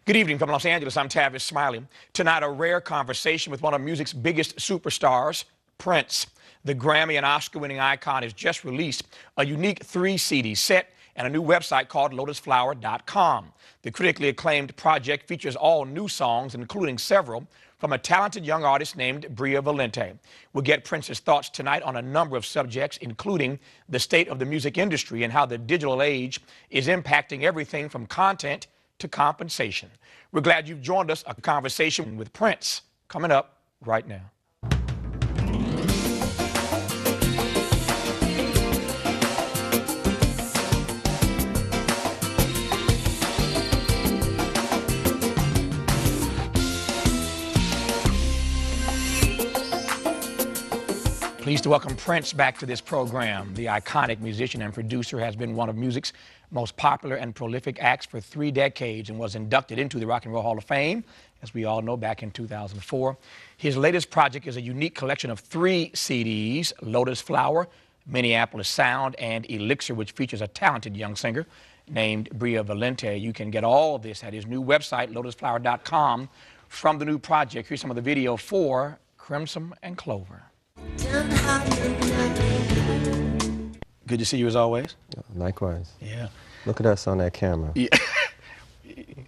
Good evening from Los Angeles. I'm Tavis Smiley. Tonight, a rare conversation with one of music's biggest superstars, Prince. The Grammy and Oscar-winning icon has just released a unique 3-CD set and a new website called lotusflower.com. The critically acclaimed project features all new songs, including several from a talented young artist named Bria Valente. We'll get Prince's thoughts tonight on a number of subjects, including the state of the music industry and how the digital age is impacting everything from content to compensation. We're glad you've joined us. A conversation with Prince coming up right now. Pleased to welcome Prince back to this program. The iconic musician and producer has been one of music's most popular and prolific acts for 3 decades and was inducted into the Rock and Roll Hall of Fame, as we all know, back in 2004. His latest project is a unique collection of 3 CDs, Lotus Flower, MPLSound, and Elixir, which features a talented young singer named Bria Valente. You can get all of this at his new website, lotusflower.com. From the new project, here's some of the video for Crimson and Clover. Good to see you as always. Likewise. Yeah. Look at us on that camera. Yeah.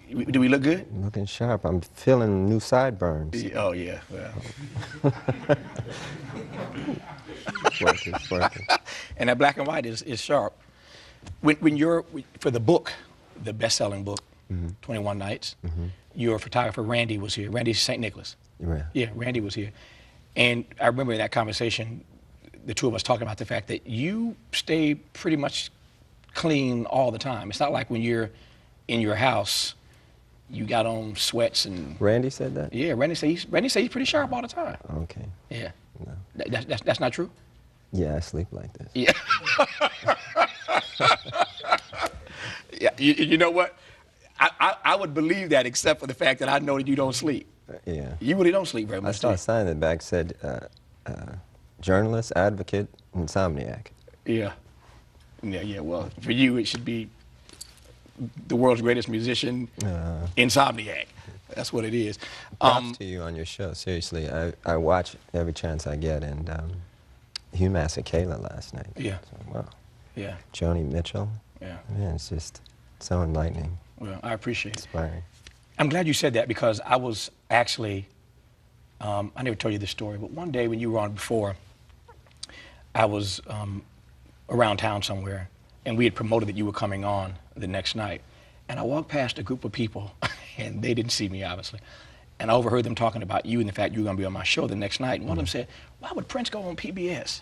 Do we look good? Looking sharp. I'm feeling new sideburns. Oh, yeah. Well. It's working. And that black and white is sharp. When you're, for the book, the best-selling book, 21 Nights, your photographer, Randy, was here. Randy St. Nicholas. Yeah. Yeah, Randy was here. And I remember in that conversation, the two of us talking about the fact that you stay pretty much clean all the time. It's not like when you're in your house, you got on sweats and... Randy said that? Yeah, Randy said he's pretty sharp all the time. Okay. Yeah. No. That's not true? Yeah, I sleep like this. Yeah. Yeah. You know what? I would believe that, except for the fact that I know that you don't sleep. Yeah. You really don't sleep very much. I saw a sign that back said, journalist, advocate, insomniac. Yeah. Yeah, well, for you, it should be the world's greatest musician, insomniac. That's what it is. Props to you on your show, seriously. I watch every chance I get, and UMass at Kayla last night. Yeah. So, wow. Yeah. Joni Mitchell. Yeah. Man, it's just so enlightening. Well, I appreciate it. Inspiring. I'm glad you said that, because I was actually, I never told you this story, but one day when you were on before, I was around town somewhere, and we had promoted that you were coming on the next night. And I walked past a group of people, and they didn't see me, obviously. And I overheard them talking about you and the fact you were going to be on my show the next night. And one of them said, why would Prince go on PBS?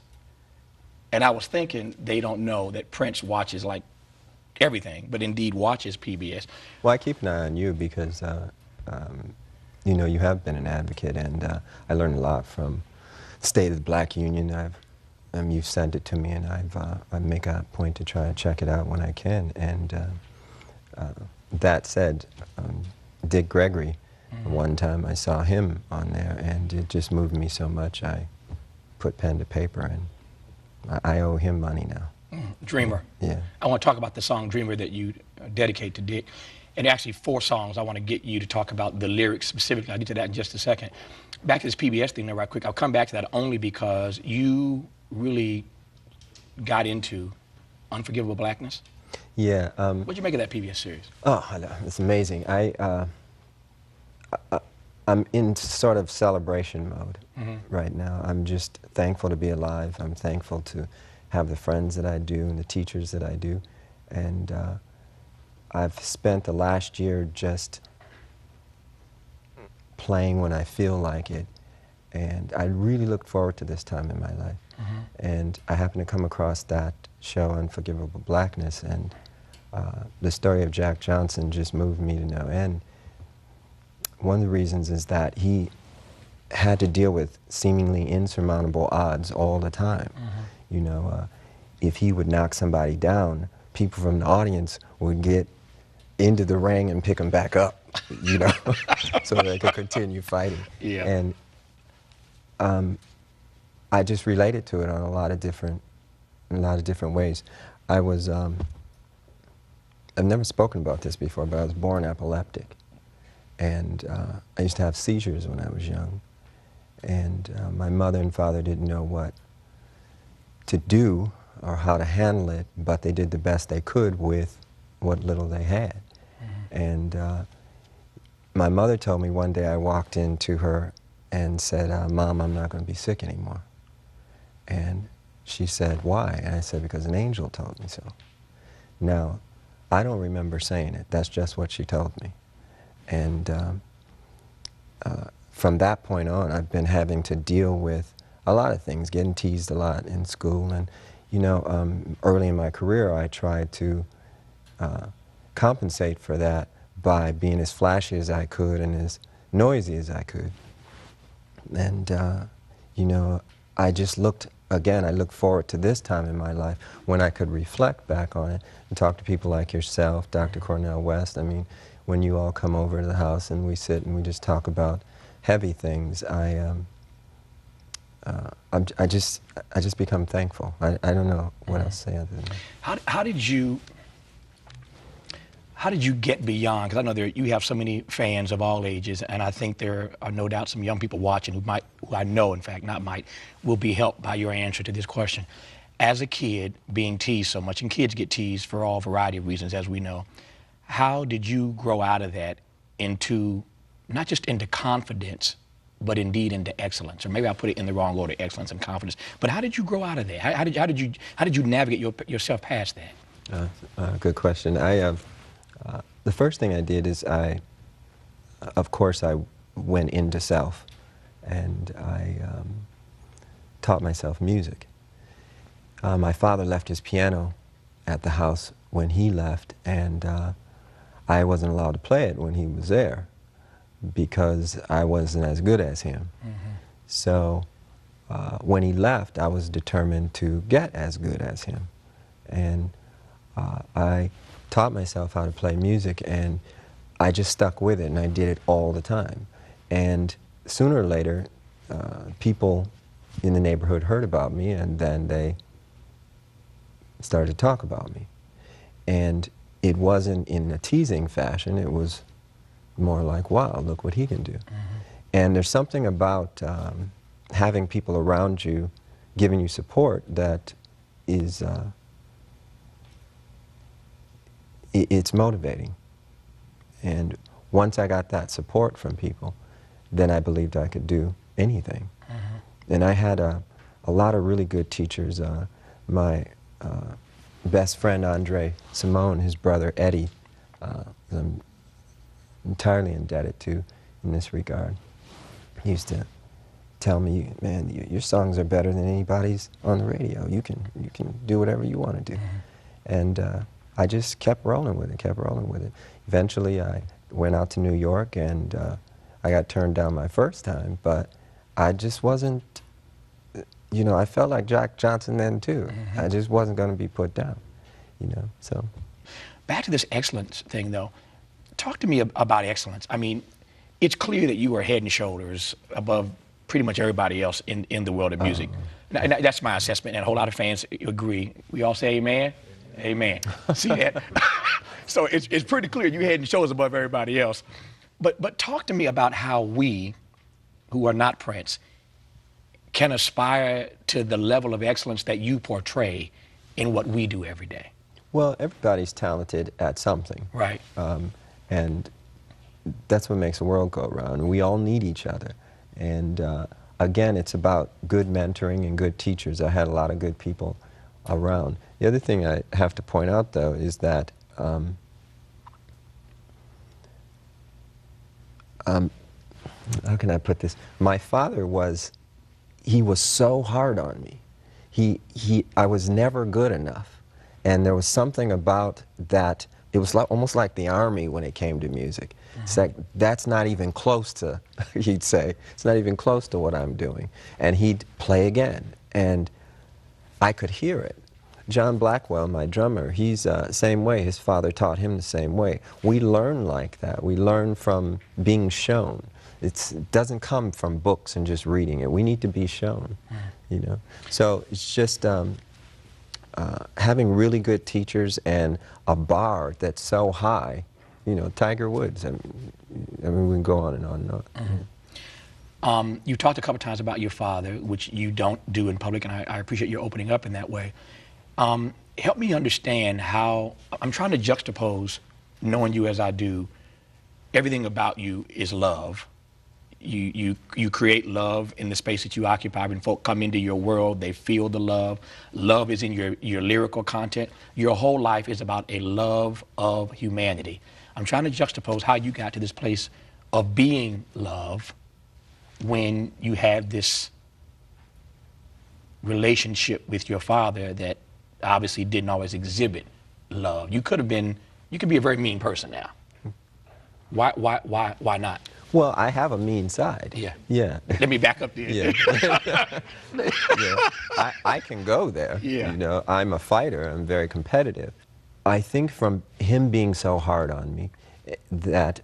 And I was thinking, they don't know that Prince watches like everything, but indeed watches PBS. Well, I keep an eye on you because, you know, you have been an advocate, and I learned a lot from State of the Black Union. You've sent it to me, and I make a point to try and check it out when I can. And that said, Dick Gregory, one time I saw him on there, and it just moved me so much. I put pen to paper, and I owe him money now. Dreamer. Yeah. I want to talk about the song Dreamer that you dedicate to Dick. And actually 4 songs I want to get you to talk about the lyrics specifically. I'll get to that in just a second. Back to this PBS thing there right quick. I'll come back to that only because you really got into Unforgivable Blackness. Yeah. What'd you make of that PBS series? Oh, I know. It's amazing. I'm in sort of celebration mode right now. I'm just thankful to be alive. I'm thankful to have the friends that I do and the teachers that I do. And I've spent the last year just playing when I feel like it. And I really look forward to this time in my life. And I happened to come across that show, Unforgivable Blackness, and the story of Jack Johnson just moved me to no end. One of the reasons is that he had to deal with seemingly insurmountable odds all the time. You know, if he would knock somebody down, people from the audience would get into the ring and pick him back up, you know, so they could continue fighting. Yeah. And I just related to it on a lot of different ways. I was, I've never spoken about this before, but I was born epileptic. And I used to have seizures when I was young. And my mother and father didn't know what to do or how to handle it, but they did the best they could with what little they had. And my mother told me one day, I walked into her and said, Mom, I'm not going to be sick anymore. And she said, why? And I said, because an angel told me so. Now, I don't remember saying it. That's just what she told me. And from that point on, I've been having to deal with a lot of things, getting teased a lot in school. And, you know, early in my career, I tried to compensate for that by being as flashy as I could and as noisy as I could. And, you know, I just looked, again, I look forward to this time in my life when I could reflect back on it and talk to people like yourself, Dr. Cornel West. I mean, when you all come over to the house and we sit and we just talk about heavy things, I just become thankful. I don't know what else to say other than that. How did you get beyond? Because I know you have so many fans of all ages, and I think there are no doubt some young people watching who I know, in fact, not might, will be helped by your answer to this question. As a kid, being teased so much, and kids get teased for all variety of reasons, as we know, how did you grow out of that into, not just into confidence, but indeed into excellence? Or maybe I put it in the wrong order, excellence and confidence. But how did you grow out of that? How did you navigate yourself past that? Good question. The first thing I did is of course, I went into self, and I taught myself music. My father left his piano at the house when he left, and I wasn't allowed to play it when he was there because I wasn't as good as him. So when he left, I was determined to get as good as him. And I taught myself how to play music, and I just stuck with it, and I did it all the time. And sooner or later, people in the neighborhood heard about me, and then they started to talk about me. And it wasn't in a teasing fashion, it was more like, wow, look what he can do. And there's something about having people around you giving you support that is it's motivating. And once I got that support from people, then I believed I could do anything. And I had a lot of really good teachers. My best friend, Andre Simone, his brother, Eddie, I'm entirely indebted to in this regard. He used to tell me, man, your songs are better than anybody's on the radio. You can do whatever you want to do. And I just kept rolling with it, Eventually, I went out to New York, and I got turned down my first time, but I just wasn't, you know, I felt like Jack Johnson then, too. I just wasn't going to be put down, you know, so. Back to this excellence thing, though. Talk to me about excellence. I mean, it's clear that you are head and shoulders above pretty much everybody else in the world of music. And that's my assessment, and a whole lot of fans agree. We all say amen? Amen. See that? So it's pretty clear you head and shoulders above everybody else. But talk to me about how we, who are not Prince, can aspire to the level of excellence that you portray in what we do every day. Well, everybody's talented at something. Right. And that's what makes the world go around. We all need each other. And again, it's about good mentoring and good teachers. I had a lot of good people around. The other thing I have to point out, though, is that how can I put this? My father he was so hard on me. I was never good enough. And there was something about that. It was almost like the Army when it came to music. It's like, that's not even close to, he'd say, it's not even close to what I'm doing. And he'd play again. And I could hear it. John Blackwell, my drummer, he's the same way. His father taught him the same way. We learn like that. We learn from being shown. It doesn't come from books and just reading it. We need to be shown, you know. So it's just having really good teachers and a bar that's so high. You know, Tiger Woods, I mean, I mean, we can go on and on and on. You talked a couple times about your father, which you don't do in public, and I appreciate your opening up in that way. Help me understand how, I'm trying to juxtapose, knowing you as I do, everything about you is love. You create love in the space that you occupy. When folk come into your world, they feel the love. Love is in your lyrical content. Your whole life is about a love of humanity. I'm trying to juxtapose how you got to this place of being love when you have this relationship with your father that obviously didn't always exhibit love. You could be a very mean person now. Why not? Well, I have a mean side. Yeah. Yeah. Let me back up there. Yeah. Yeah. I can go there. Yeah. You know, I'm a fighter. I'm very competitive. I think from him being so hard on me, that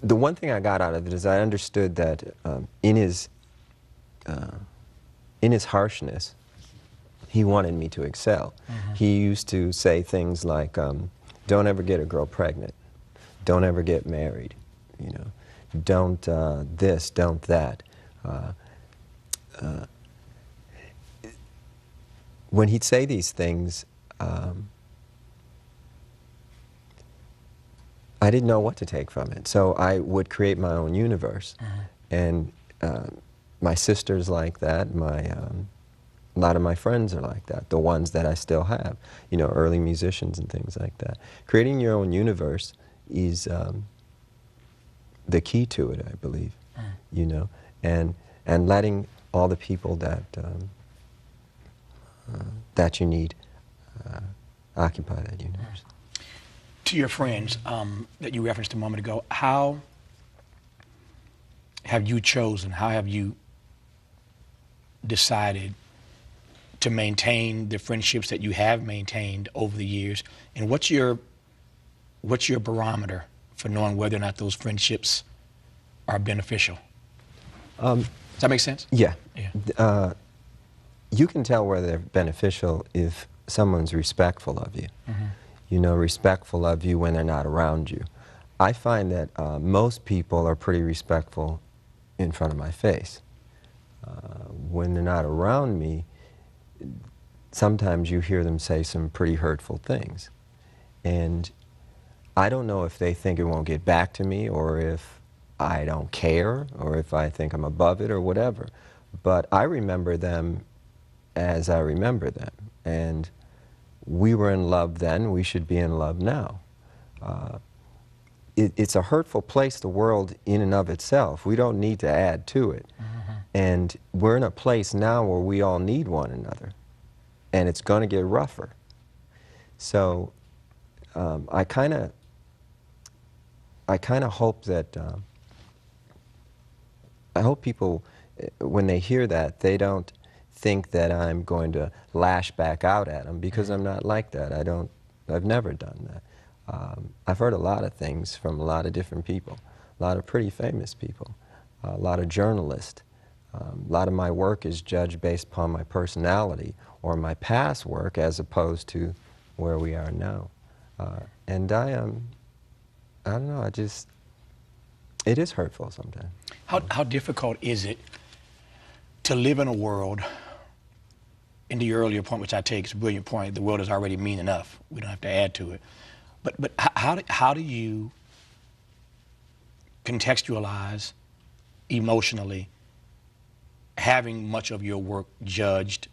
the one thing I got out of it is I understood that in his harshness, he wanted me to excel. He used to say things like, don't ever get a girl pregnant. Don't ever get married. You know, don't this, don't that. When he'd say these things, I didn't know what to take from it. So I would create my own universe. And my sister's like that. A lot of my friends are like that, the ones that I still have, you know, early musicians and things like that. Creating your own universe is the key to it, I believe, you know, and letting all the people that that you need occupy that universe. To your friends that you referenced a moment ago, how have you chosen, how have you decided to maintain the friendships that you have maintained over the years, and what's your barometer for knowing whether or not those friendships are beneficial? Does that make sense? Yeah. Yeah. You can tell whether they're beneficial if someone's respectful of you. You know, respectful of you when they're not around you. I find that most people are pretty respectful in front of my face. When they're not around me, sometimes you hear them say some pretty hurtful things. And I don't know if they think it won't get back to me, or if I don't care, or if I think I'm above it, or whatever. But I remember them as I remember them. And we were in love then, we should be in love now. It's a hurtful place, the world in and of itself. We don't need to add to it. And we're in a place now where we all need one another. And it's going to get rougher. So I kind of hope that, I hope people, when they hear that, they don't think that I'm going to lash back out at them, because I'm not like that. I've never done that. I've heard a lot of things from a lot of different people, a lot of pretty famous people, a lot of journalists. A lot of my work is judged based upon my personality or my past work as opposed to where we are now. And I don't know, it is hurtful sometimes. How difficult is it to live in a world, into your earlier point, which I take is a brilliant point, the world is already mean enough, we don't have to add to it. But how do you contextualize emotionally having much of your work judged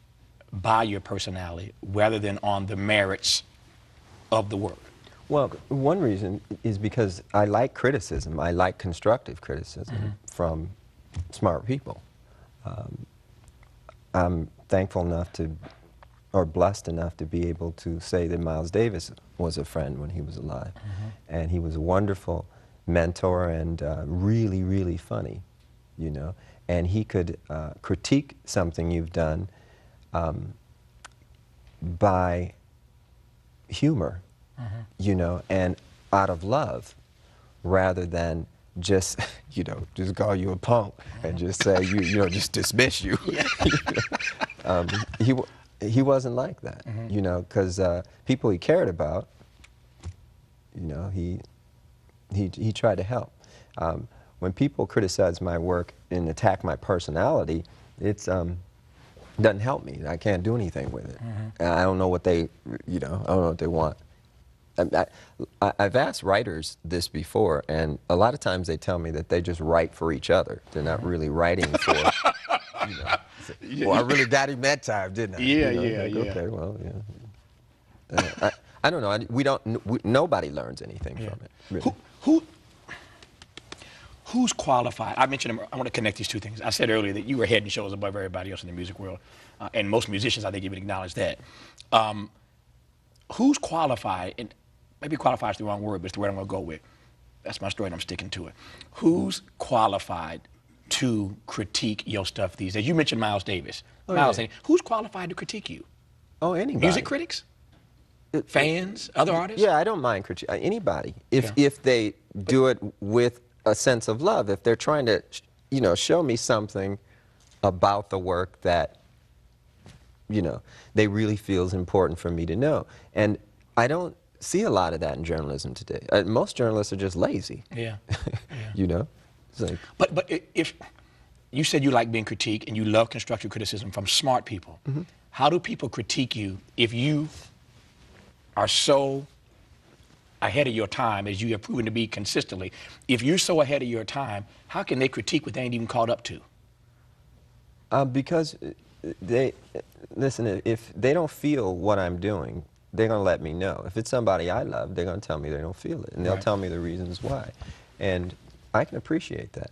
by your personality rather than on the merits of the work? Well, one reason is because I like criticism. I like constructive criticism from smart people. I'm thankful enough to, or blessed enough to be able to say that Miles Davis was a friend when he was alive. And he was a wonderful mentor and really, really funny, you know. And he could critique something you've done by humor, you know, and out of love, rather than just, you know, just call you a punk and just say, you know, just dismiss you. He wasn't like that, you know, because people he cared about, you know, he he tried to help. When people criticize my work and attack my personality, it's doesn't help me. I can't do anything with it. I don't know what they, I don't know what they want. I've asked writers this before, and a lot of times they tell me that they just write for each other. They're not really writing for, well, I really got him that time, didn't I? Yeah, Okay, well, yeah. I don't know. Nobody learns anything from it. Really. Who's qualified? I mentioned, I want to connect these two things. I said earlier that you were head and shoulders above everybody else in the music world, and most musicians, I think, even acknowledge that. Who's qualified, and maybe qualified is the wrong word, but it's the word I'm going to go with. That's my story, and I'm sticking to it. Who's qualified to critique your stuff these days? You mentioned Miles Davis. Miles, who's qualified to critique you? Oh, anybody. Music critics? Fans? Other artists? Yeah, I don't mind critiquing anybody. If they do it with a sense of love, if they're trying to, show me something about the work that, they really feel is important for me to know. And I don't see a lot of that in journalism today. Most journalists are just lazy. Yeah. It's like, but if you said you like being critiqued and you love constructive criticism from smart people, how do people critique you if you are so ahead of your time, as you have proven to be consistently? If you're so ahead of your time, how can they critique what they ain't even caught up to? Because listen, if they don't feel what I'm doing, they're going to let me know. If it's somebody I love, they're going to tell me they don't feel it, and they'll tell me the reasons why. And I can appreciate that.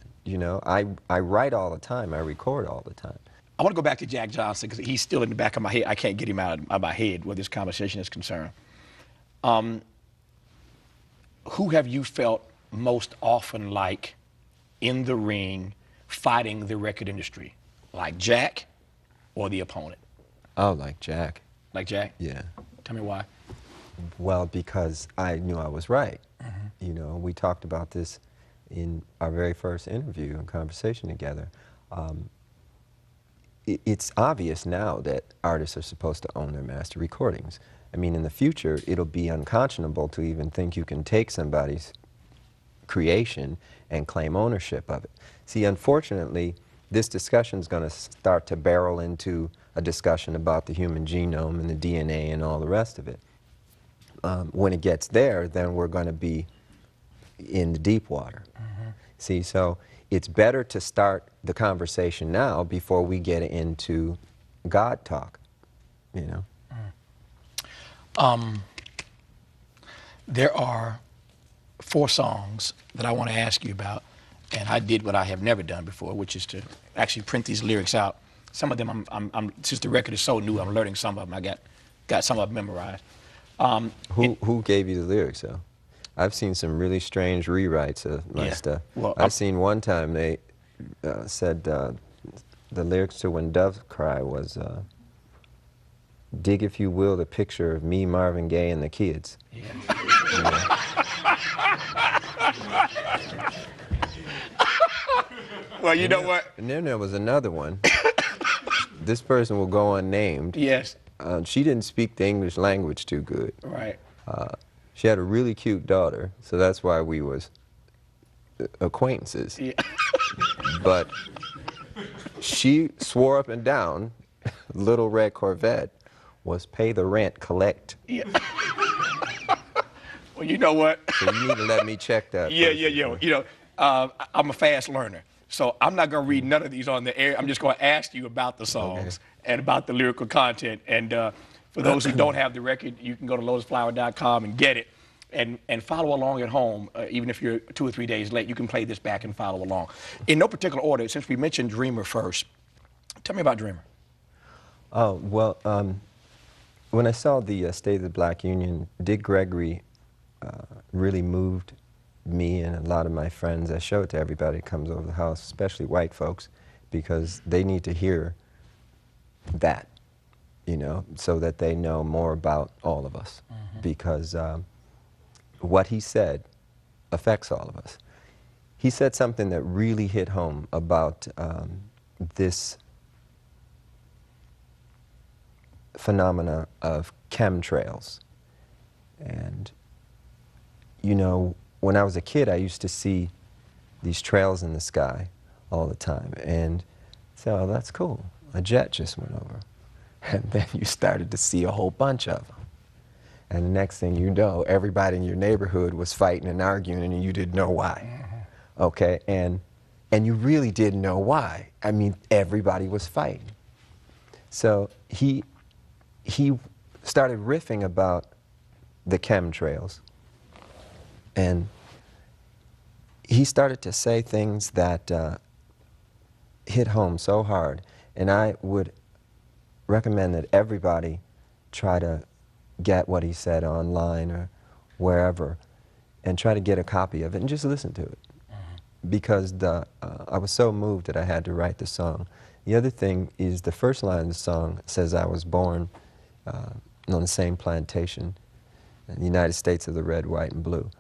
I write all the time. I record all the time. I want to go back to Jack Johnson because he's still in the back of my head. I can't get him out of my head where this conversation is concerned. Who have you felt most often like in the ring fighting the record industry? Like Jack or the opponent? Oh, like Jack. Like Jack? Yeah. Tell me why. Well, because I knew I was right. We talked about this in our very first interview and conversation together. It's obvious now that artists are supposed to own their master recordings. I mean, in the future, it'll be unconscionable to even think you can take somebody's creation and claim ownership of it. See, unfortunately, this discussion is going to start to barrel into a discussion about the human genome and the DNA and all the rest of it. When it gets there, then we're going to be in the deep water. See, so it's better to start the conversation now before we get into God talk, There are 4 songs that I want to ask you about, and I did what I have never done before, which is to actually print these lyrics out. Some of them, since the record is so new, I'm learning some of them. I got some of them memorized. Who gave you the lyrics, though? I've seen some really strange rewrites of my stuff. Well, I've seen one time they said the lyrics to When Doves Cry was, dig, if you will, the picture of me, Marvin Gaye, and the kids. Well, you know what? And then there was another one. This person will go unnamed. Yes. She didn't speak the English language too good. Right. She had a really cute daughter, so that's why we was acquaintances. Yeah. But she swore up and down, Little Red Corvette was pay the rent, collect. Yeah. Well, you know what? So you need to let me check that. Yeah. I'm a fast learner, so I'm not going to read none of these on the air. I'm just going to ask you about the songs and about the lyrical content. And for those who don't have the record, you can go to lotusflower.com and get it. And follow along at home, even if you're 2 or 3 days late. You can play this back and follow along. In no particular order, since we mentioned Dreamer first, tell me about Dreamer. Oh, well, when I saw the State of the Black Union, Dick Gregory really moved me and a lot of my friends. I show it to everybody that comes over the house, especially white folks, because they need to hear that, so that they know more about all of us. Because what he said affects all of us. He said something that really hit home about this phenomena of chemtrails. And, when I was a kid, I used to see these trails in the sky all the time, and so oh, that's cool. A jet just went over. And then you started to see a whole bunch of them. And the next thing you know, everybody in your neighborhood was fighting and arguing, and you didn't know why. Mm-hmm. Okay, and you really didn't know why. I mean, everybody was fighting. So he started riffing about the chemtrails, and he started to say things that hit home so hard. And I would recommend that everybody try to get what he said online or wherever and try to get a copy of it and just listen to it. Mm-hmm. Because I was so moved that I had to write the song. The other thing is the first line of the song says I was born on the same plantation in the United States of the red, white, and blue.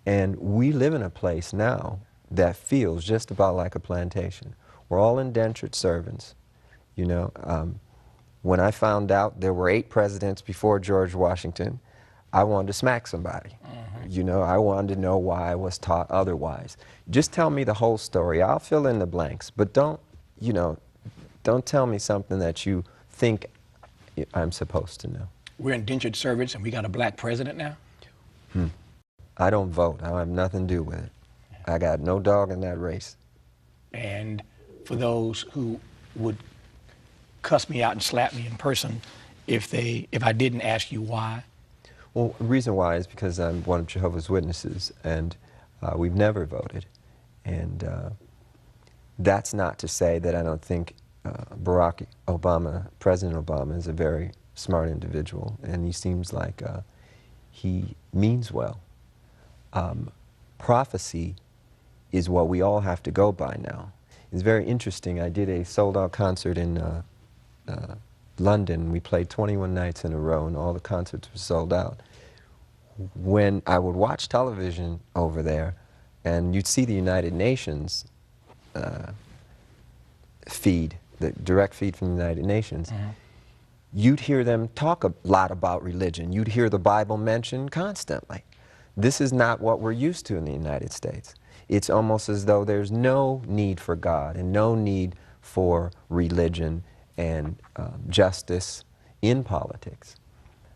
And we live in a place now that feels just about like a plantation. We're all indentured servants, you know. When I found out there were 8 presidents before George Washington, I wanted to smack somebody. Mm-hmm. You know, I wanted to know why I was taught otherwise. Just tell me the whole story. I'll fill in the blanks, but don't tell me something that you think I'm supposed to know. We're indentured servants and we got a black president now? I don't vote. I have nothing to do with it. I got no dog in that race. And for those who would cuss me out and slap me in person if I didn't ask you why? Well, the reason why is because I'm one of Jehovah's Witnesses, and we've never voted. And that's not to say that I don't think Barack Obama, President Obama, is a very smart individual, and he seems like he means well. Prophecy is what we all have to go by now. It's very interesting. I did a sold-out concert in London. We played 21 nights in a row, and all the concerts were sold out. When I would watch television over there, and you'd see the United Nations feed, the direct feed from the United Nations, mm-hmm. You'd hear them talk a lot about religion. You'd hear the Bible mentioned constantly. This is not what we're used to in the United States. It's almost as though there's no need for God and no need for religion and justice in politics.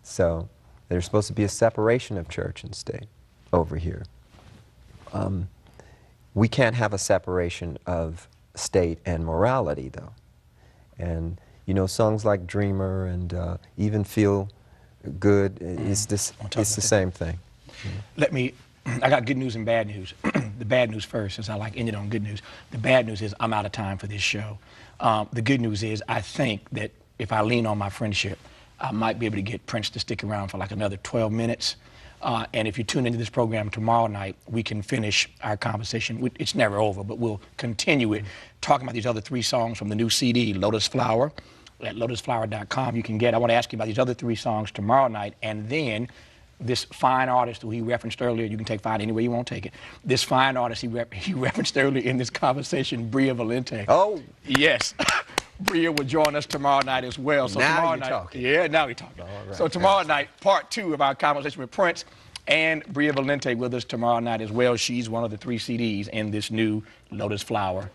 So there's supposed to be a separation of church and state over here. We can't have a separation of state and morality, though. And you know, songs like Dreamer and even Feel Good, it's the same thing. I got good news and bad news. The bad news first, since I like ended on good news. The bad news is I'm out of time for this show. The good news is I think that if I lean on my friendship, I might be able to get Prince to stick around for like another 12 minutes. And if you tune into this program tomorrow night, we can finish our conversation. It's never over, but we'll continue it, talking about these other 3 songs from the new CD, Lotus Flower, at lotusflower.com. You can get, I want to ask you about these other 3 songs tomorrow night, and then this fine artist who he referenced earlier, you can take fine any way you want to take it. This fine artist he referenced earlier in this conversation, Bria Valente. Oh. Yes. Bria will join us tomorrow night as well. So now tomorrow you're night, talking. Yeah, now we're talking. Right. So tomorrow night, part 2 of our conversation with Prince, and Bria Valente with us tomorrow night as well. She's one of the 3 CDs in this new Lotus Flower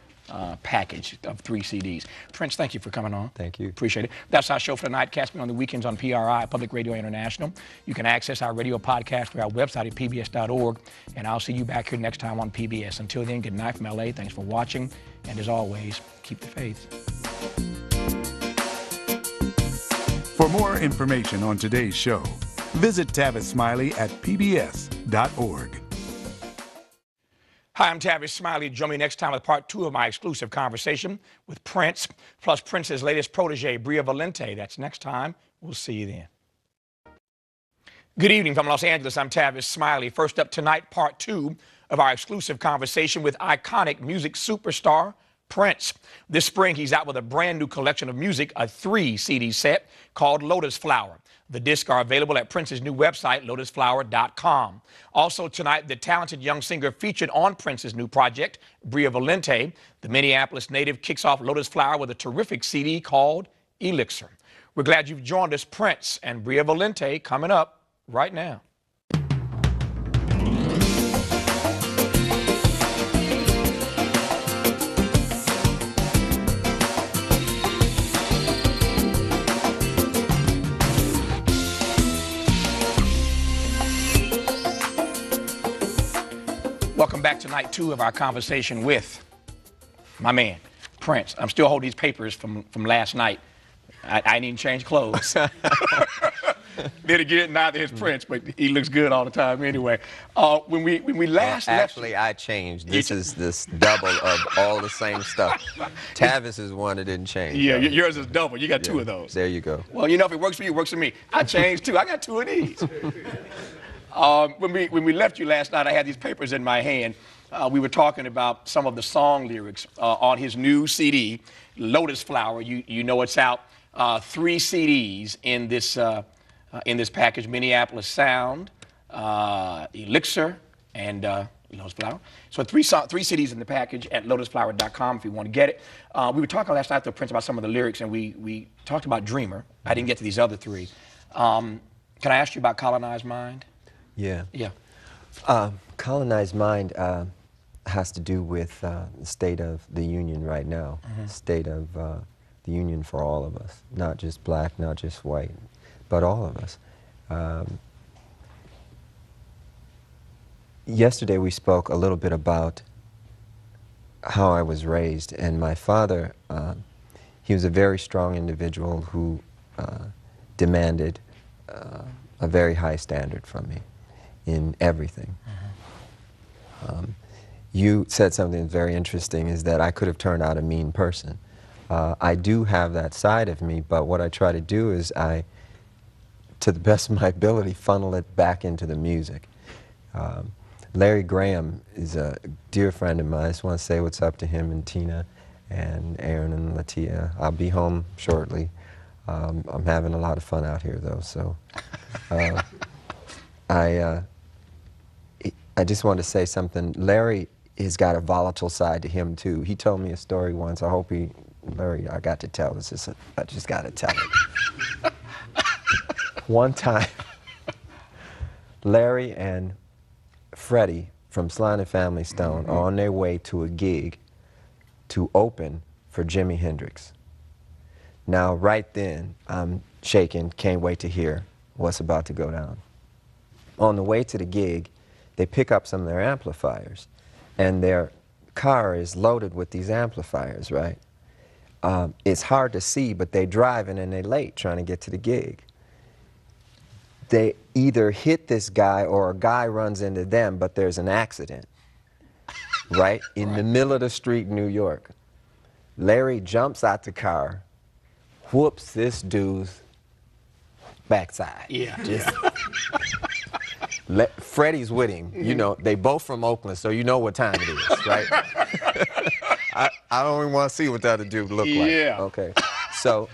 package of 3 CDs. Prince, thank you for coming on. Thank you. Appreciate it. That's our show for tonight. Catch me on the weekends on PRI, Public Radio International. You can access our radio podcast through our website at pbs.org, and I'll see you back here next time on PBS. Until then, good night from LA. Thanks for watching, and as always, keep the faith. For more information on today's show, visit Tavis Smiley at pbs.org. Hi, I'm Tavis Smiley. Join me next time with part 2 of my exclusive conversation with Prince, plus Prince's latest protege, Bria Valente. That's next time. We'll see you then. Good evening from Los Angeles. I'm Tavis Smiley. First up tonight, part 2 of our exclusive conversation with iconic music superstar Prince. This spring, he's out with a brand new collection of music, a 3-CD set called Lotus Flower. The discs are available at Prince's new website, lotusflower.com. Also tonight, the talented young singer featured on Prince's new project, Bria Valente. The Minneapolis native kicks off Lotus Flower with a terrific CD called Elixir. We're glad you've joined us. Prince and Bria Valente coming up right now. Welcome back to night 2 of our conversation with my man, Prince. I'm still holding these papers from last night. I didn't even change clothes. Then again, neither is Prince, but he looks good all the time anyway. When we last actually, I changed. This is this double of all the same stuff. Tavis is one that didn't change. Yeah, yours is double. You got 2 of those. There you go. Well, you know, if it works for you, it works for me. I changed 2. I got 2 of these. When we left you last night, I had these papers in my hand. We were talking about some of the song lyrics on his new CD, Lotus Flower. You know it's out. 3 CDs in this package: MPLSound, Elixir, and Lotus Flower. So 3 CDs in the package at lotusflower.com if you want to get it. We were talking last night to Prince about some of the lyrics, and we talked about Dreamer. I didn't get to these other 3. Can I ask you about Colonized Mind? Yeah. Yeah. Colonized Mind has to do with the state of the union right now, state of the union for all of us, not just black, not just white, but all of us. Yesterday we spoke a little bit about how I was raised, and my father, he was a very strong individual who demanded a very high standard from me in everything. You said something very interesting, is that I could have turned out a mean person. I do have that side of me, but what I try to do is I, to the best of my ability, funnel it back into the music. Larry Graham is a dear friend of mine. I just want to say what's up to him and Tina and Aaron and Latia. I'll be home shortly. I'm having a lot of fun out here, though, so I just want to say something. Larry has got a volatile side to him, too. He told me a story once. I hope Larry, I got to tell this. I just got to tell it. One time, Larry and Freddie from Sly and the Family Stone are on their way to a gig to open for Jimi Hendrix. Now, right then, I'm shaking, can't wait to hear what's about to go down. On the way to the gig, they pick up some of their amplifiers, and their car is loaded with these amplifiers, right? It's hard to see, but they're driving and they're late trying to get to the gig. They either hit this guy or a guy runs into them, but there's an accident, right? In the middle of the street in New York. Larry jumps out the car, whoops this dude's backside. Yeah. Freddie's with him. You know, they both from Oakland, so you know what time it is, right? I don't even want to see what the other dude looked like. Yeah. Okay. So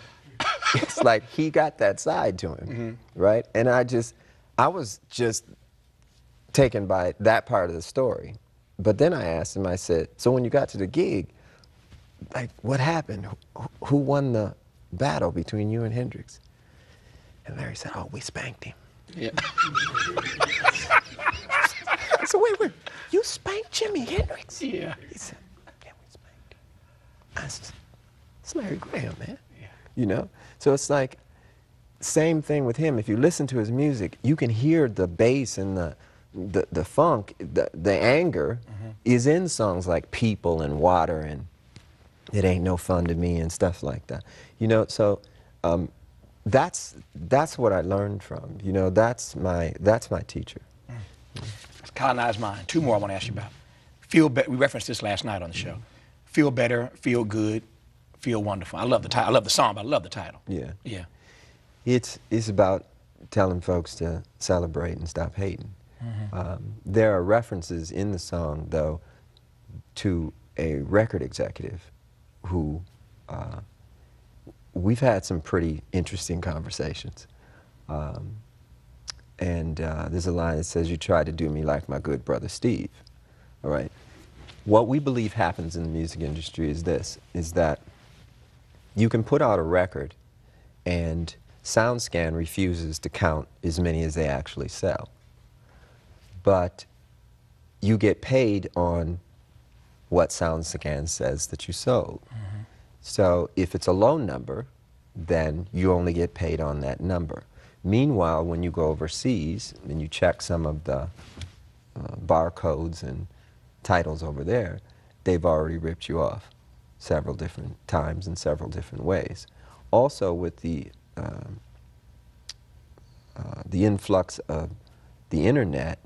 it's like he got that side to him, right? And I was just taken by that part of the story. But then I asked him, I said, so when you got to the gig, like, what happened? Who won the battle between you and Hendrix? And Larry said, oh, we spanked him. Yeah. I said, wait, you spanked Jimi Hendrix? Yeah. He said, yeah, we spanked him. I said, it's Larry Graham, man. Yeah. You know? So it's like, same thing with him. If you listen to his music, you can hear the bass and the funk, the anger is in songs like People and Water and It Ain't No Fun to Me and stuff like that. You know, so that's what I learned from. You know, that's my teacher. It's Colonized Mind. 2 more I want to ask you about. Feel better. We referenced this last night on the show. Feel better, feel good, feel wonderful. I love the title. I love the song, but I love the title. Yeah. Yeah. It's about telling folks to celebrate and stop hating. There are references in the song, though, to a record executive who we've had some pretty interesting conversations. And there's a line that says, you tried to do me like my good brother Steve. All right. What we believe happens in the music industry is this, is that you can put out a record and SoundScan refuses to count as many as they actually sell. But you get paid on what SoundScan says that you sold. So if it's a low number, then you only get paid on that number. Meanwhile, when you go overseas and you check some of the barcodes and titles over there, they've already ripped you off several different times in several different ways. Also, with the influx of the internet,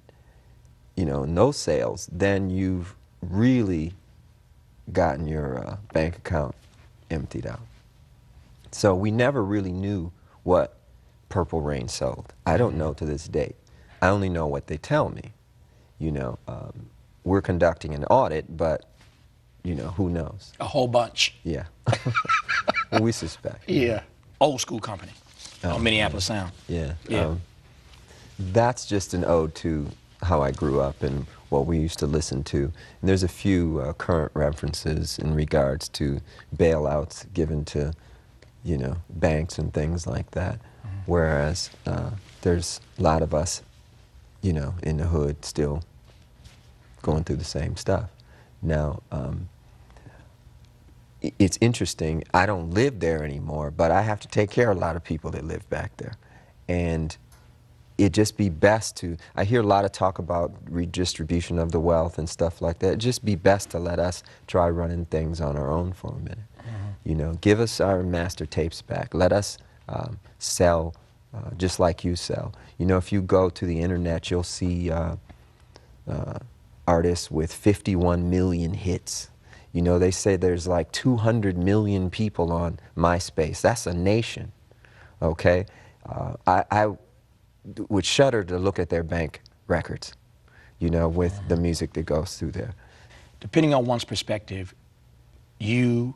you know, no sales, then you've really gotten your bank account emptied out. So we never really knew what Purple Rain sold. I don't know to this date. I only know what they tell me. You know, we're conducting an audit, but, you know, who knows? A whole bunch. Yeah. Well, we suspect. Yeah. Old school company on MPLSound. Yeah. Yeah. That's just an ode to how I grew up and what we used to listen to. And there's a few current references in regards to bailouts given to, you know, banks and things like that. Whereas there's a lot of us, you know, in the hood still going through the same stuff. Now, it's interesting, I don't live there anymore, but I have to take care of a lot of people that live back there. And it'd just be best to, I hear a lot of talk about redistribution of the wealth and stuff like that. It'd just be best to let us try running things on our own for a minute. You know, give us our master tapes back. Let us sell just like you sell. You know, if you go to the internet, you'll see artists with 51 million hits. You know, they say there's like 200 million people on MySpace. That's a nation, okay? I would shudder to look at their bank records, you know, with the music that goes through there. Depending on one's perspective, you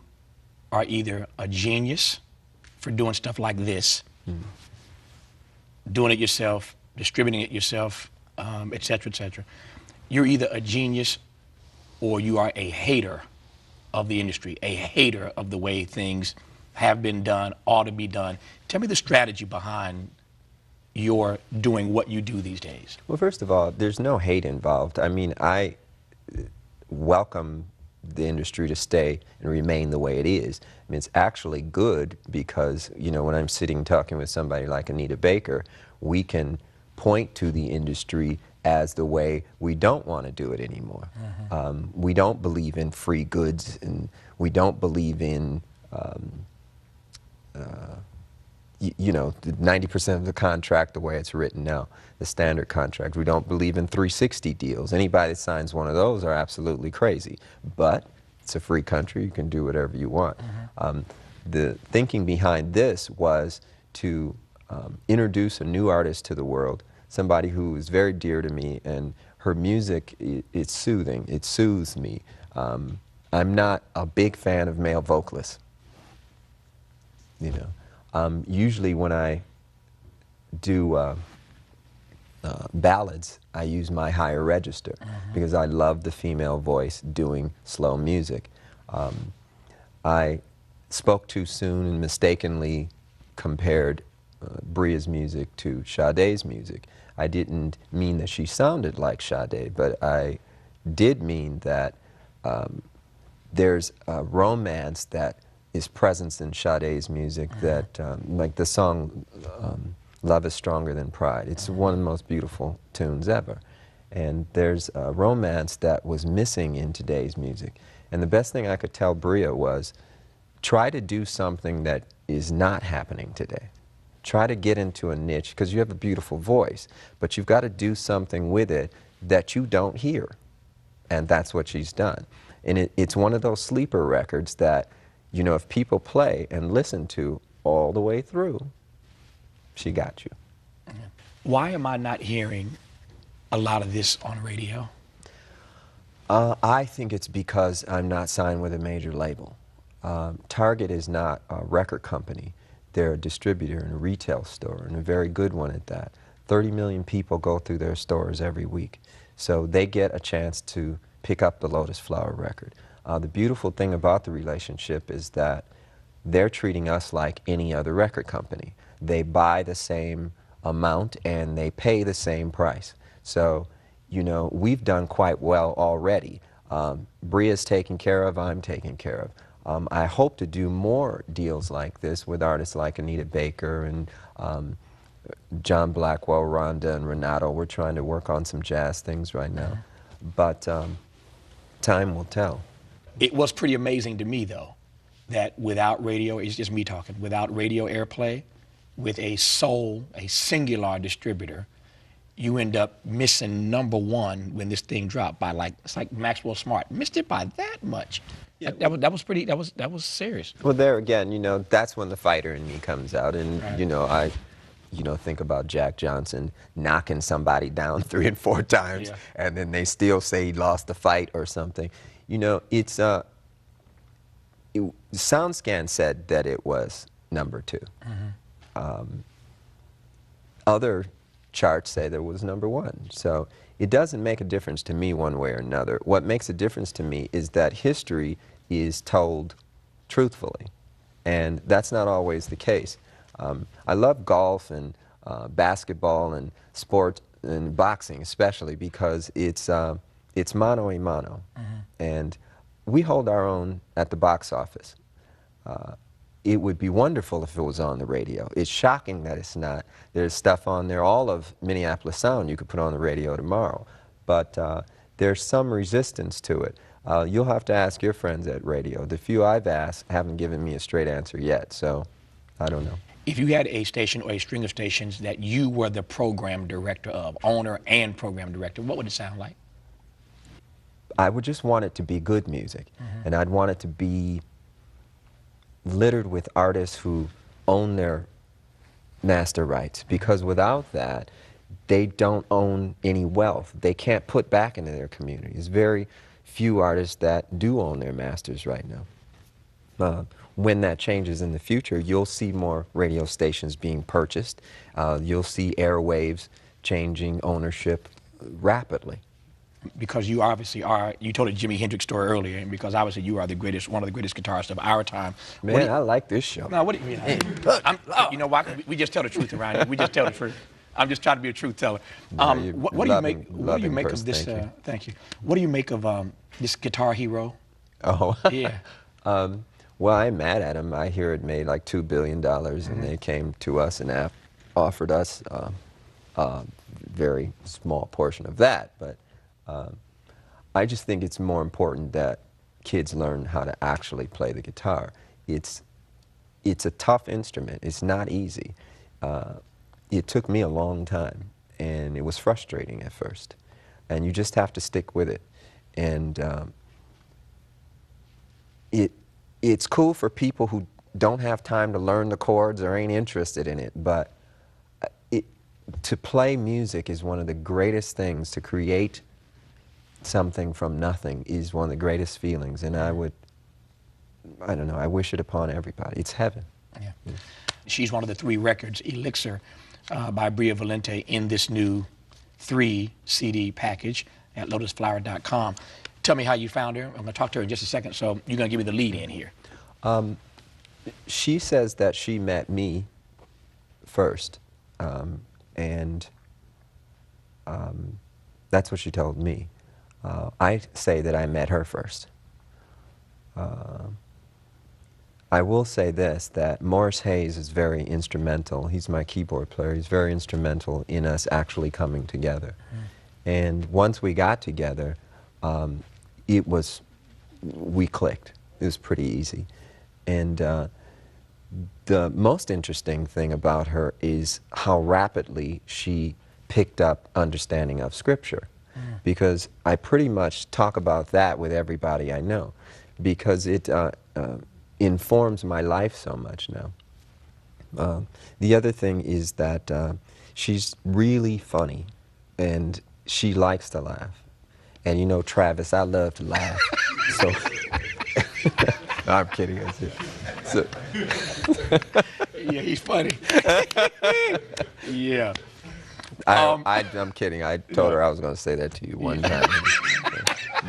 are either a genius for doing stuff like this, doing it yourself, distributing it yourself, et cetera, et cetera. You're either a genius or you are a hater of the industry, a hater of the way things have been done, ought to be done. Tell me the strategy behind your doing what you do these days. Well, first of all, there's no hate involved. I mean, I welcome the industry to stay and remain the way it is. I mean, it's actually good because, you know, when I'm sitting talking with somebody like Anita Baker, we can point to the industry as the way we don't want to do it anymore. We don't believe in free goods, and we don't believe in, you know, 90% of the contract the way it's written now, the standard contract. We don't believe in 360 deals. Anybody that signs one of those are absolutely crazy. But it's a free country. You can do whatever you want. The thinking behind this was to introduce a new artist to the world, somebody who is very dear to me, and her music, it's soothing. It soothes me. I'm not a big fan of male vocalists, you know. Usually when I do ballads, I use my higher register because I love the female voice doing slow music. I spoke too soon and mistakenly compared Bria's music to Sade's music. I didn't mean that she sounded like Sade, but I did mean that there's a romance that is present in Sade's music that, like the song Love is Stronger Than Pride. It's one of the most beautiful tunes ever. And there's a romance that was missing in today's music. And the best thing I could tell Bria was, try to do something that is not happening today. Try to get into a niche, because you have a beautiful voice, but you've got to do something with it that you don't hear. And that's what she's done. And it's one of those sleeper records that, you know, if people play and listen to all the way through, she got you. Why am I not hearing a lot of this on radio? I think it's because I'm not signed with a major label. Target is not a record company. They're a distributor and a retail store, and a very good one at that. 30 million people go through their stores every week. So they get a chance to pick up the Lotus Flower record. The beautiful thing about the relationship is that they're treating us like any other record company. They buy the same amount and they pay the same price. So, you know, we've done quite well already. Bria's taken care of, I'm taken care of. I hope to do more deals like this with artists like Anita Baker and John Blackwell, Rhonda, and Renato. We're trying to work on some jazz things right now. But Time will tell. It was pretty amazing to me, though, that without radio, it's just me talking, without radio airplay, with a singular distributor, you end up missing #1 when this thing dropped by it's like Maxwell Smart missed it by that much. Yeah. That was serious. Well, there again, you know, that's when the fighter in me comes out, and right. you know, I think about Jack Johnson knocking somebody down 3 and 4 times, yeah. and then they still say he lost the fight or something. You know, it's SoundScan said that it was #2. Mm-hmm. Other charts say that it was #1. So it doesn't make a difference to me one way or another. What makes a difference to me is that history is told truthfully, and that's not always the case. I love golf and basketball and sport and boxing especially because it's mano a mano, mm-hmm. and we hold our own at the box office. It would be wonderful if it was on the radio. It's shocking that it's not. There's stuff on there, all of MPLSound you could put on the radio tomorrow, but there's some resistance to it. You'll have to ask your friends at radio. The few I've asked haven't given me a straight answer yet, so I don't know. If you had a station or a string of stations that you were the program director of, owner and program director, what would it sound like? I would just want it to be good music, mm-hmm. and I'd want it to be littered with artists who own their master rights, because without that, they don't own any wealth. They can't put back into their community. There's very few artists that do own their masters right now. When that changes in the future, you'll see more radio stations being purchased. You'll see airwaves changing ownership rapidly. Because you obviously are, you told a Jimi Hendrix story earlier, and because obviously you are the greatest, one of the greatest guitarists of our time. Man, I like this show. No, what do you mean? You know why? We just tell the truth around here. We just tell the truth. I'm just trying to be a truth teller. What do you make? What do you make of this? Thank you. What do you make of this Guitar Hero? Oh. Yeah. Well, I'm mad at him. I hear it made like $2 billion, mm-hmm. and they came to us and offered us a very small portion of that. But I just think it's more important that kids learn how to actually play the guitar. It's a tough instrument. It's not easy. It took me a long time, and it was frustrating at first. And you just have to stick with it. And it's cool for people who don't have time to learn the chords or ain't interested in it, but to play music is one of the greatest things. To create something from nothing is one of the greatest feelings, and I don't know, I wish it upon everybody. It's heaven. Yeah. She's one of the 3 records, Elixir, by Bria Valente, in this new 3 CD package at lotusflower.com. Tell me how you found her. I'm going to talk to her in just a second, so you're going to give me the lead in here. She says that she met me first, and that's what she told me. I say that I met her first. I will say this, that Morris Hayes is very instrumental. He's my keyboard player. He's very instrumental in us actually coming together. Mm. And once we got together, we clicked. It was pretty easy. And the most interesting thing about her is how rapidly she picked up understanding of Scripture. Because I pretty much talk about that with everybody I know, because it informs my life so much now. The other thing is that she's really funny, and she likes to laugh. And you know, Travis, I love to laugh. So, no, I'm kidding. So. Yeah, he's funny. Yeah. I'm kidding. I told her I was going to say that to you one time.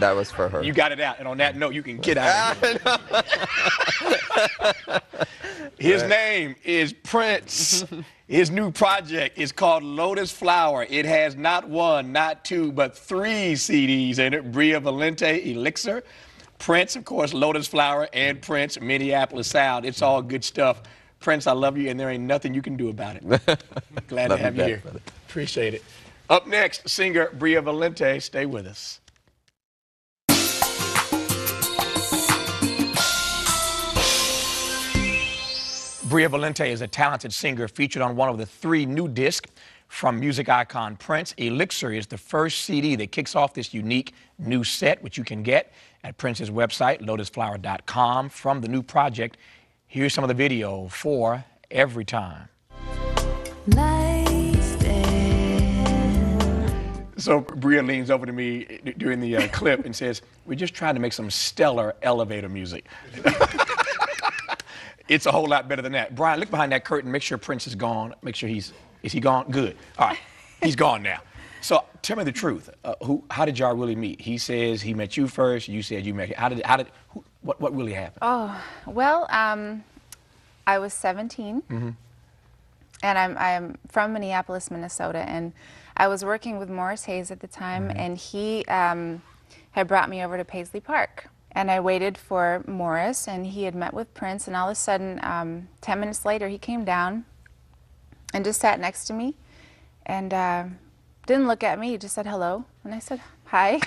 That was for her. You got it out, and on that note, you can get out of here. His name is Prince. His new project is called Lotus Flower. It has not 1, not 2, but 3 CDs in it. Bria Valente, Elixir. Prince, of course, Lotus Flower, and Prince, MPLSound. It's all good stuff. Prince, I love you, and there ain't nothing you can do about it. Glad to have you here. Brother. Appreciate it. Up next, singer Bria Valente. Stay with us. Bria Valente is a talented singer featured on one of the 3 new discs from music icon Prince. Elixir is the first CD that kicks off this unique new set, which you can get at Prince's website, lotusflower.com. From the new project, here's some of the video for Every Time. Nice day. So Bria leans over to me during the clip and says, "We're just trying to make some stellar elevator music." It's a whole lot better than that. Brian, look behind that curtain, make sure Prince is gone. Make sure is he gone? Good. All right, he's gone now. So tell me the truth. How did y'all really meet? He says he met you first. You said you met him. What really happened? Oh, well, I was 17, and I'm from Minneapolis, Minnesota, and I was working with Morris Hayes at the time, and he had brought me over to Paisley Park. And I waited for Morris, and he had met with Prince, and all of a sudden, 10 minutes later, he came down and just sat next to me, and didn't look at me, he just said hello, and I said, hi.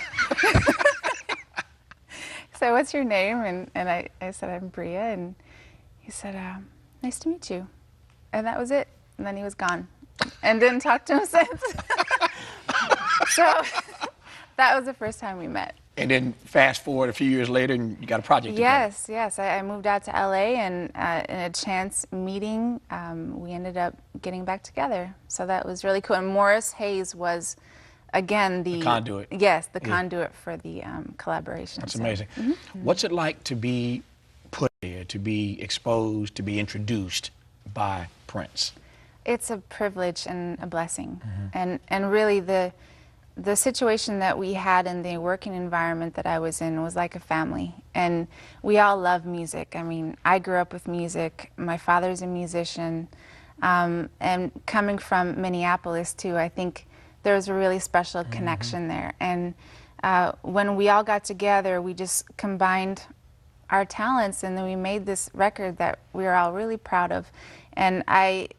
So what's your name? And I said, I'm Bria, and he said, nice to meet you. And that was it, and then he was gone, and didn't talk to him since. So that was the first time we met. And then fast forward a few years later, and you got a project together. Yes. I moved out to LA, and in a chance meeting, we ended up getting back together. So that was really cool. And Morris Hayes was, again, the conduit. Yes, the conduit for the collaboration. That's amazing. What's it like to be put there, to be exposed, to be introduced by Prince? It's a privilege and a blessing. And really the situation that we had in the working environment that I was in was like a family, and we all love music. I mean, I grew up with music. My father's a musician, and coming from Minneapolis too, I think there was a really special connection there. And when we all got together, we just combined our talents, and then we made this record that we were all really proud of. And I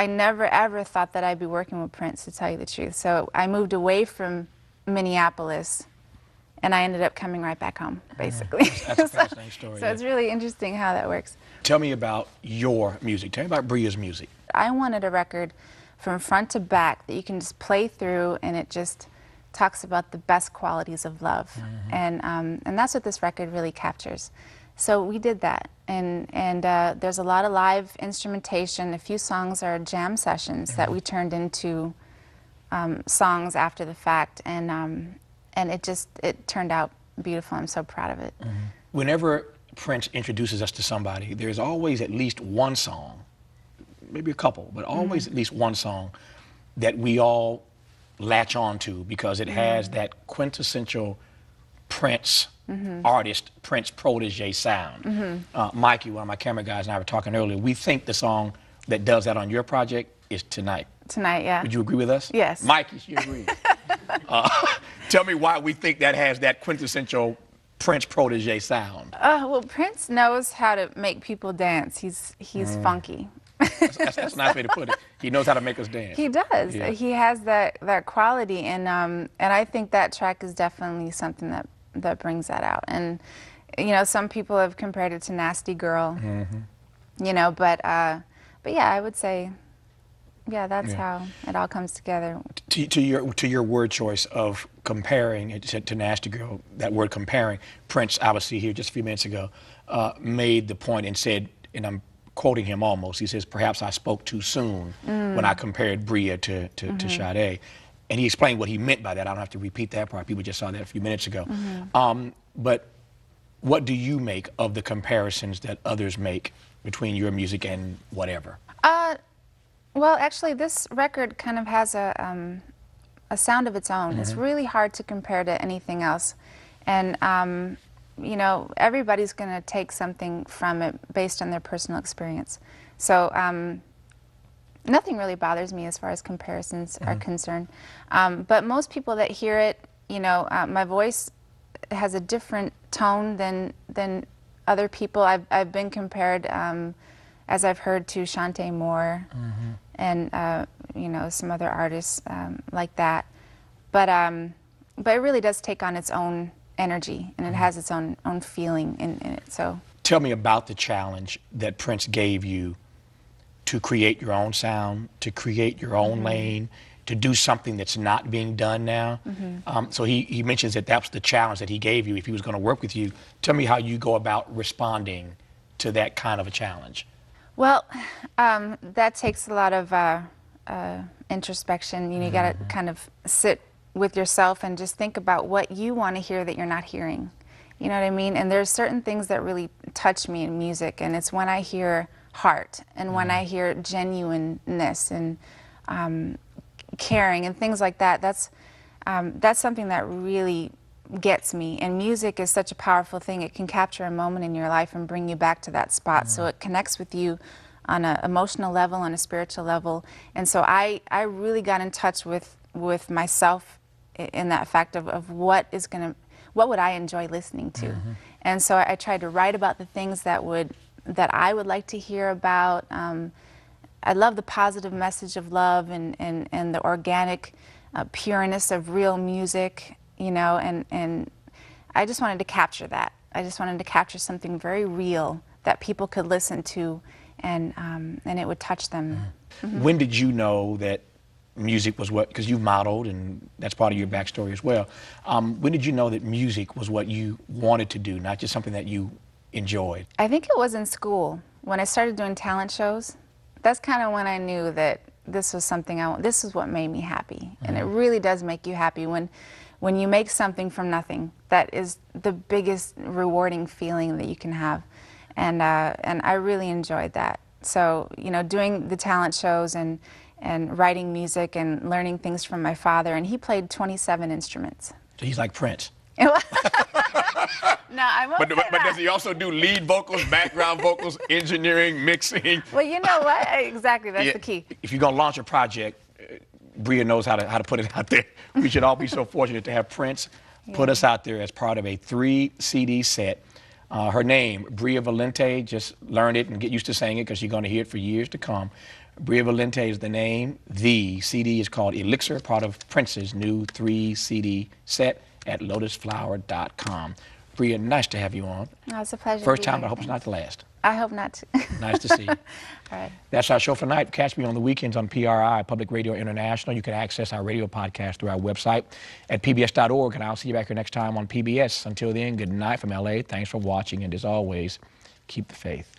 never ever thought that I'd be working with Prince, to tell you the truth. So I moved away from Minneapolis, and I ended up coming right back home, basically. That's a fascinating story. So it's really interesting how that works. Tell me about your music. Tell me about Bria's music. I wanted a record from front to back that you can just play through, and it just talks about the best qualities of love. And that's what this record really captures. So we did that, and there's a lot of live instrumentation. A few songs are jam sessions that we turned into songs after the fact, and it turned out beautiful. I'm so proud of it. Whenever Prince introduces us to somebody, there's always at least one song, maybe a couple, but always at least one song that we all latch on to because it has that quintessential Prince artist, Prince protege sound. Mikey, one of my camera guys, and I were talking earlier. We think the song that does that on your project is Tonight. Tonight, yeah. Would you agree with us? Yes. Mikey, she agrees. Tell me why we think that has that quintessential Prince protege sound. Well, Prince knows how to make people dance. He's funky. That's a nice way to put it. He knows how to make us dance. He does. Yeah. He has that quality, and I think that track is definitely something that brings that out. And you know, some people have compared it to Nasty Girl. You know, but yeah, I would say, yeah, that's how it all comes together. To your word choice of comparing it to Nasty Girl, that word comparing, Prince, obviously here just a few minutes ago, made the point and said, and I'm quoting him almost, he says, perhaps I spoke too soon when I compared Bria to Sade. And he explained what he meant by that. I don't have to repeat that part. People just saw that a few minutes ago. But what do you make of the comparisons that others make between your music and whatever? Well, actually, this record kind of has a sound of its own. It's really hard to compare to anything else. And you know, everybody's going to take something from it based on their personal experience. So nothing really bothers me as far as comparisons are concerned. But most people that hear it, you know, my voice has a different tone than other people. I've been compared, as I've heard, to Shantae Moore and you know, some other artists like that. But it really does take on its own energy, and it has its own feeling in it. So tell me about the challenge that Prince gave you to create your own sound, to create your own lane, to do something that's not being done now. So he mentions that that was the challenge that he gave you if he was going to work with you. Tell me how you go about responding to that kind of a challenge. Well, that takes a lot of introspection. You know, you got to kind of sit with yourself and just think about what you want to hear that you're not hearing. You know what I mean? And there's certain things that really touch me in music, and it's when I hear heart and when I hear genuineness and caring and things like that. That's something that really gets me. And music is such a powerful thing. It can capture a moment in your life and bring you back to that spot. So it connects with you on an emotional level, on a spiritual level. And so I really got in touch with myself in that fact of what would I enjoy listening to. And so I tried to write about the things that I would like to hear about. I love the positive message of love and the organic pureness of real music, you know, and I just wanted to capture that. I just wanted to capture something very real that people could listen to and it would touch them. When did you know that music was what, because you've modeled and that's part of your backstory as well, when did you know that music was what you wanted to do, not just something that you enjoyed? I think it was in school when I started doing talent shows. That's kind of when I knew that this was something this is what made me happy. And it really does make you happy when you make something from nothing. That is the biggest rewarding feeling that you can have. And I really enjoyed that. So, you know, doing the talent shows and writing music and learning things from my father, and he played 27 instruments. So he's like Prince. No, I won't But say that. does he also do lead vocals, background vocals, engineering, mixing? Well, you know what? Exactly, that's the key. If you're going to launch a project, Bria knows how to put it out there. We should all be so fortunate to have Prince put us out there as part of a 3-CD set. Her name, Bria Valente, just learn it and get used to saying it because you're going to hear it for years to come. Bria Valente is the name. The CD is called Elixir, part of Prince's new 3-CD set at lotusflower.com. Bria, nice to have you on. Oh, it's a pleasure. First to be time, here. but I hope it's not the last. I hope not to. Nice to see you. All right. That's our show for tonight. Catch me on the weekends on PRI, Public Radio International. You can access our radio podcast through our website at pbs.org, and I'll see you back here next time on PBS. Until then, good night from LA. Thanks for watching, and as always, keep the faith.